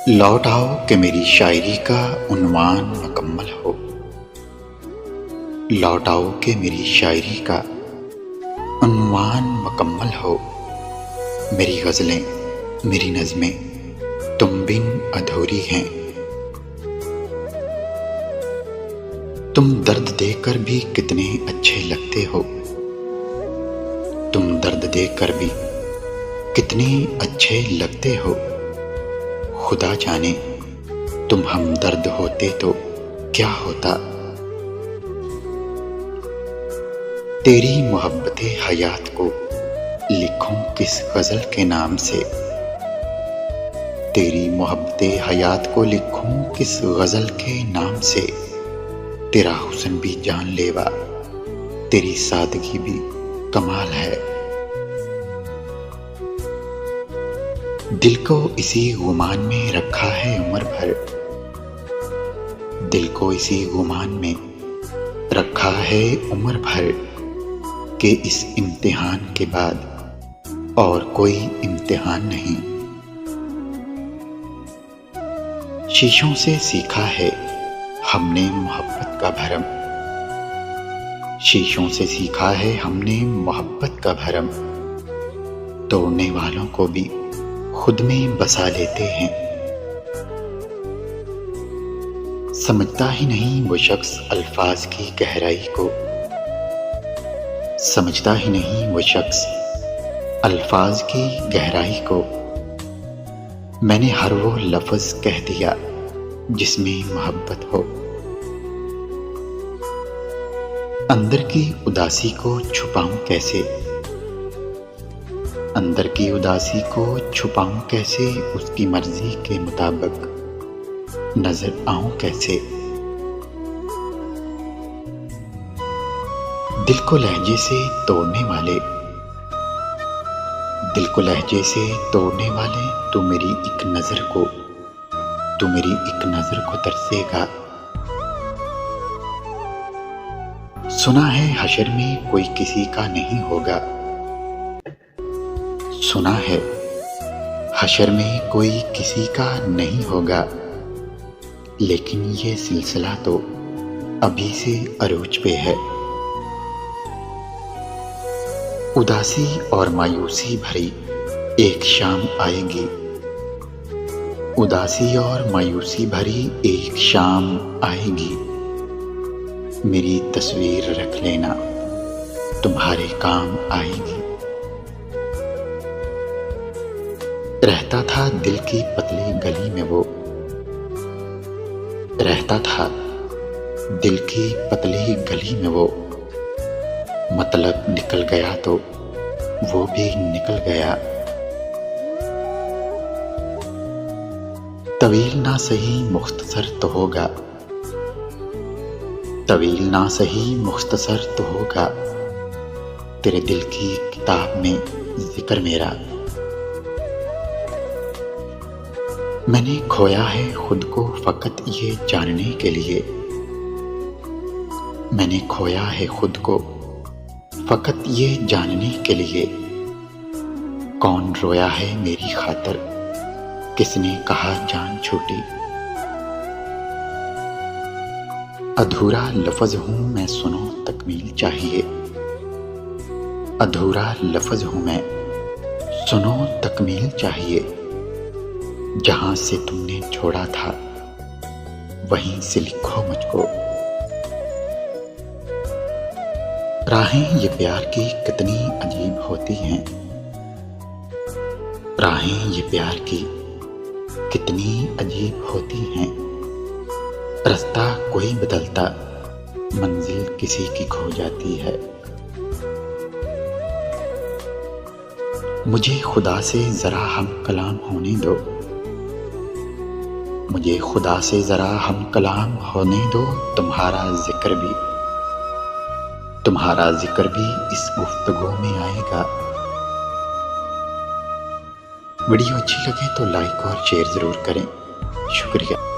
लौट आओ कि मेरी शायरी का उन्वान मुकम्मल हो। लौट आओ कि मेरी शायरी का उन्वान मुकम्मल हो। मेरी गज़लें, मेरी नज़में तुम बिन अधूरी हैं। तुम दर्द देकर भी कितने अच्छे लगते हो। तुम दर्द देकर भी कितने अच्छे लगते हो। खुदा जाने तुम हमदर्द होते तो क्या होता। तेरी मोहब्बते हयात को लिखूं किस गज़ल के नाम से। तेरी मोहब्बते हयात को लिखूं किस गज़ल के नाम से। तेरा हुस्न भी जानलेवा, तेरी सादगी भी कमाल है। दिल को इसी गुमान में रखा है उम्र भर। दिल को इसी गुमान में रखा है उम्र भर कि इस इम्तिहान के बाद और कोई इम्तिहान नहीं। शीशों से सीखा है हमने मोहब्बत का भरम। शीशों से सीखा है हमने मोहब्बत का भरम। तोड़ने वालों को भी खुद में बसा लेते हैं। समझता ही नहीं वो शख्स अल्फाज की गहराई को। समझता ही नहीं वो शख्स अल्फाज की गहराई को। मैंने हर वो लफ्ज़ कह दिया जिसमें मोहब्बत हो। अंदर की उदासी को छुपाऊं कैसे। अंदर की उदासी को छुपाऊं कैसे। उसकी मर्जी के मुताबिक नजर आऊं कैसे। दिल को लहजे से तोड़ने वाले, दिल को लहजे से तोड़ने वाले, तू मेरी एक नजर को, तू मेरी एक नजर को तरसेगा। सुना है हशर में कोई किसी का नहीं होगा। सुना है हशर में कोई किसी का नहीं होगा। लेकिन ये सिलसिला तो अभी से अरूज पे है। उदासी और मायूसी भरी एक शाम आएगी। उदासी और मायूसी भरी एक शाम आएगी। मेरी तस्वीर रख लेना, तुम्हारे काम आएगी। रहता था दिल की पतली गली में वो। रहता था दिल की पतली गली में वो। मतलब निकल गया तो वो भी निकल गया। तवील ना सही मुख्तसर तो होगा। तवील ना सही मुख्तसर तो होगा। तेरे दिल की किताब में जिक्र मेरा। मैंने खोया है खुद को फकत ये जानने के लिए। मैंने खोया है खुद को फकत ये जानने के लिए। कौन रोया है मेरी खातर, किसने कहा जान छूटी। अधूरा लफ्ज़ हूं मैं, सुनो तकमील चाहिए। अधूरा लफ्ज़ हूं मैं, सुनो तकमील चाहिए। जहां से तुमने छोड़ा था वहीं से लिखो मुझको। राहें ये प्यार की कितनी अजीब होती हैं। राहें ये प्यार की कितनी अजीब होती हैं। रास्ता कोई बदलता, मंजिल किसी की खो जाती है। मुझे खुदा से जरा हम कलाम होने दो। मुझे खुदा से जरा हम कलाम होने दो। तुम्हारा जिक्र भी इस गुफ्तगू में आएगा। वीडियो अच्छी लगे तो लाइक और शेयर जरूर करें। शुक्रिया।